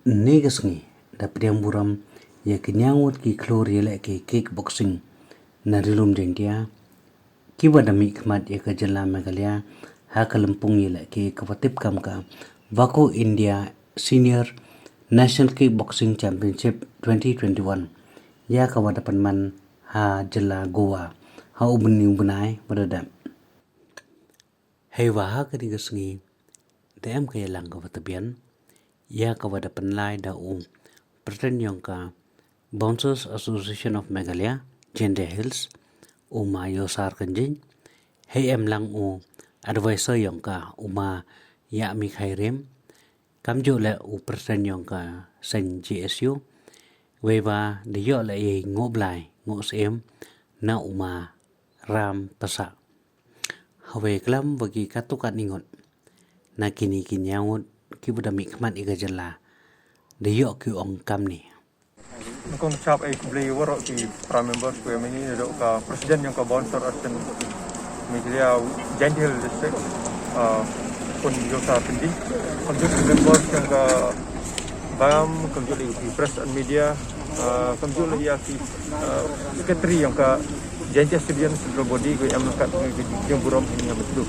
Negasngi da priamburam ya kinyangut ki klori le ki kickboxing na rilum dendia ki badami khmat ya ka jala megalia ha kalampung le ki kapatip kam ka Wako India Senior National Kickboxing Championship 2021 ya ka wadapan man ha jala Goa ha ubni ubnai badada hewa ha ka digasngi dem ka yalang ka watabian ya ka wadapan lai da Presiden yang ka Bouncers Association of Meghalaya, Gender Hills, Uma Yosar Kanjing, hey lang advisor yang ka Uma ya mi khairim, kamjo le Presiden yang ka Sen GSU, weba de yo le ngoblai ngosem na Uma ram pasa. Hawe klam bagi katukan ingot, na kini kinyaut kibudami khmat igajala. Dia ki ong kam ni. Kung cap ay kublay warok ki prime members ko yamin ni do ka president yang ka bouncer atin media gentle district kun jota pendi kun members yang ka bam kun di press and media kun ya ki secretary yang ka gentle student sebelum body ko am kat yang burom ini yang betul.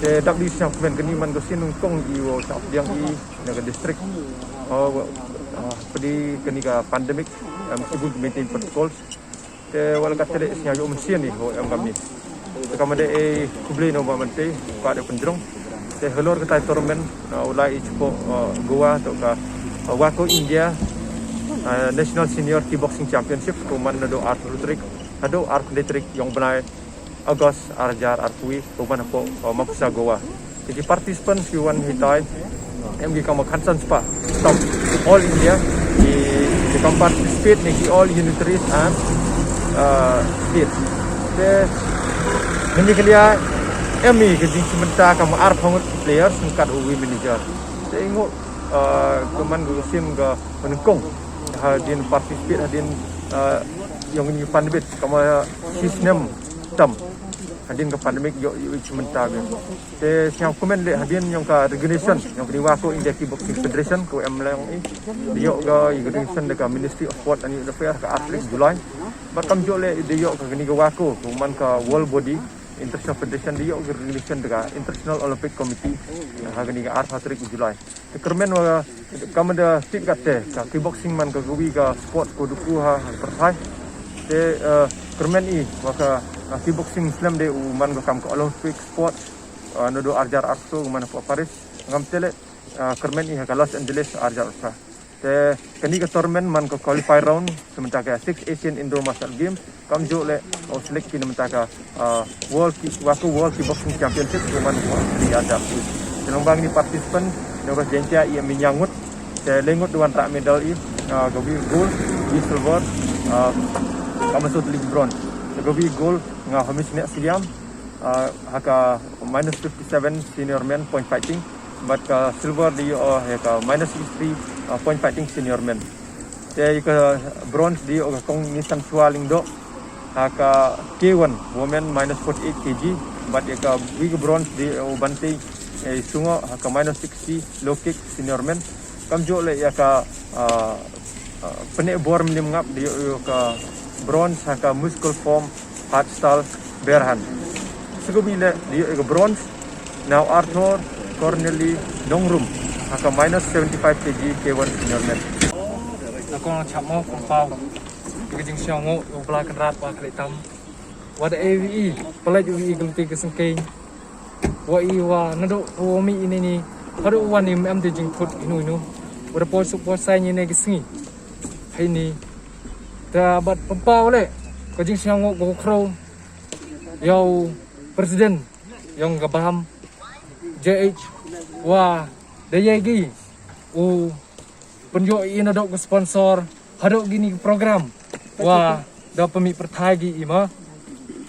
Te dak di sang men kini man go sin kong di wo cap yang di naga district pedi kenika pandemik ibu maintain protocols te wala katele nya yo mesin ni ho am kami te kamade kublay no ba mante pa de pendrong te helor kita tournament ulai ipo Goa to ka Wako India National Senior Kickboxing Championship kuman do art letrik yang benai August arjar arpui kuman po mapusa Goa jadi participants yuan hitai MG kama kansan spa stop all India di tempat speed ni all unitaries and speed de nimi kelia MG ke di sementara kama arp hangut players singkat uwi manager de ingo keman gusim ga menengkong hadin participate hadin yang ni pandemik kama sistem tam hadin ke pandemik yo sementara te siang komen le hadin yang ka regulation yang di Wako India Kickboxing Federation ko lang yo ga regulation de ka Ministry of Sport and Youth Affairs ka atlet Julai bakam jo le de yo ka gini ga Wako kuman ka World Body International Federation de yo regulation de ka International Olympic Committee ha gini ga atlet Julai te kermen wa kam da tingkat te ka kickboxing man ka gowi ka sport ko duku ha pertai te kermen i wa ka kickboxing Islam de man go kam ko Olympic sport nodo arjar arso man po Paris ngam tele kermen i ka Los Angeles arjar arsa te kani ka tournament man ko qualify round sementara 6 Asian Indoor Martial Games kam jo le o select ki sementara World Kickboxing Championship man ko di arjar selong bang ni participant no jentia i minyangut te lengut duan rak medal i gobi gold di silver kamasud league bronze gobi gold nga Hamis Nek Siliam haka minus 57 senior men point fighting but ka silver di haka minus 63 point fighting senior men te ka bronze di kong Nissan Swaling do haka K1 women minus 48 kg but ka big bronze di Bante sungo haka minus 60 low kick senior men kamjo le ka penek bor minim ngap di ka bronze haka muscle form hardstyle berhan segubile di bronze now Arthur Corneli Nongrum haka minus 75 kg K1 senior men nakong chamo pau kejing siango ubla kerat wa kletam wada AVE pelaj UVE gelti kesengkeng wa iwa nado omi ini ni hado wan im am de jing put inu wada po support sai ni ne gesingi hai ni ta bat pau le kejing siango go kro yo presiden yang gabaham JH wa dayagi penjo ina dok sponsor hadok gini program wa da pemi pertagi ima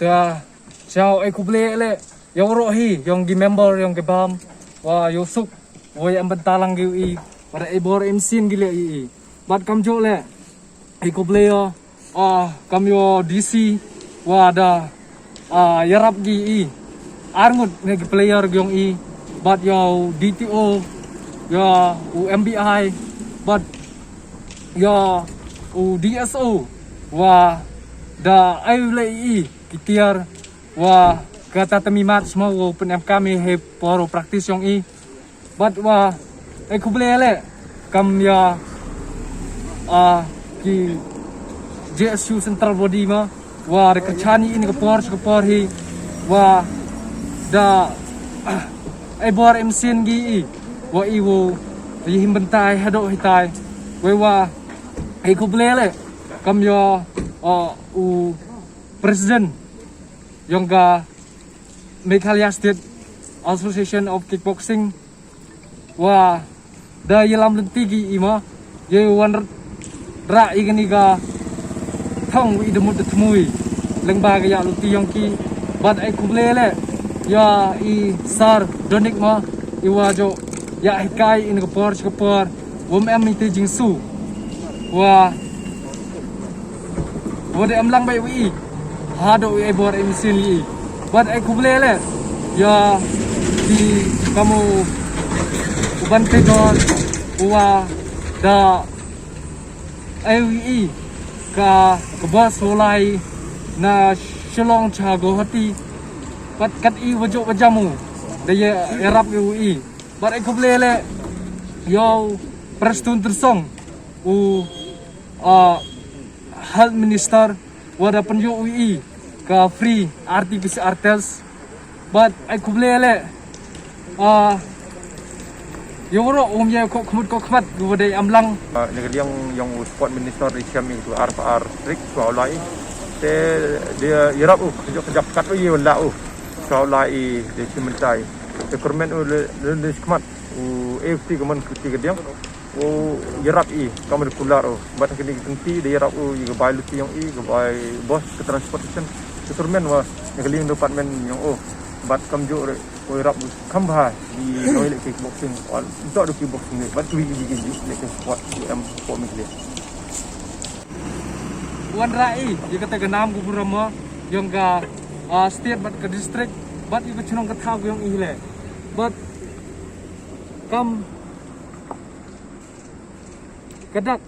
ta chao kuble le yo rohi yang gi member yang gabam wa yusuk wa yang bentalang gi pada ebor emsin gile i bat kamjo le kuble yo kamyo DC wa da yarap gi arngut negi player gyong i bat yo DTO ya UMBI but ya DSO wa da ILE kitiar wa kata temimat semua wa penem kami he poro praktis yang but wa kublele kam ya ki JSU central body ma wa rekerchani ini kepor hi wa da bor MCN gi wa iwo yihim bentai hado hitai wa kublele kam ya President yang ga Meghalaya State Association of Kickboxing wa da yelam lentigi ima ye wan ra igani ga thong wi demut tmui lengba ga ya luti yongki bat ai kublele ya sar donik ma iwa jo ya hikai in kapor wom am ite jingsu wa wode am lang bai wi hado wi bor emisin yi bat ai kublele ya di kamu uban pedon wa da AWE ka bos solai na shalong chago hati pat kat wajo wajamu da ya erap AWE bat ai kublele yo prestun tersong health minister wada penjo UI ka free RT-PCR test but ai kublele yoro ya kok khmat wada amlang negeri yang sport minister Isyam itu RPR trik soalai te dia irap kejap kat ye wala soalai de simentai te kormen le khmat AFC kemen ketiga yarap kamar kular bat kini tenti de yarap juga bai luti yang bai bos ke transportation keturmen wa negeri department yang bat kamjo yarap kambha di toilet kickboxing untuk ada kickboxing bat wi gigi lekin sport am sport mikle wan rai ye kata ganam gubernur yang ga state bat ke district bat ibu chunong katha yang ile bat kam kadak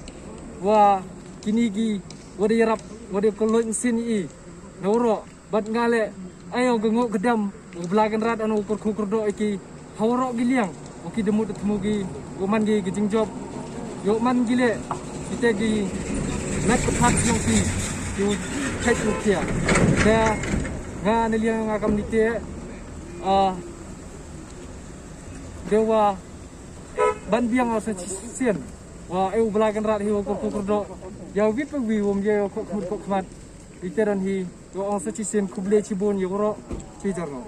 wa kinigi wadi yarap wadi kolon sini nauro bat ngale ayo gengo gedam belagan rat anu kurdo iki hawro giliang oki demut temugi goman gi gijing job yo man gile kita gi nak kepat yang ki yo check lukia da nga niliang ngakam nite dewa ban biang asa sien wa eu belagan rat hi kurdo ya wip wi wom ye kok khmat iteran hi yo asa sien kuble cibon yo ro cijarno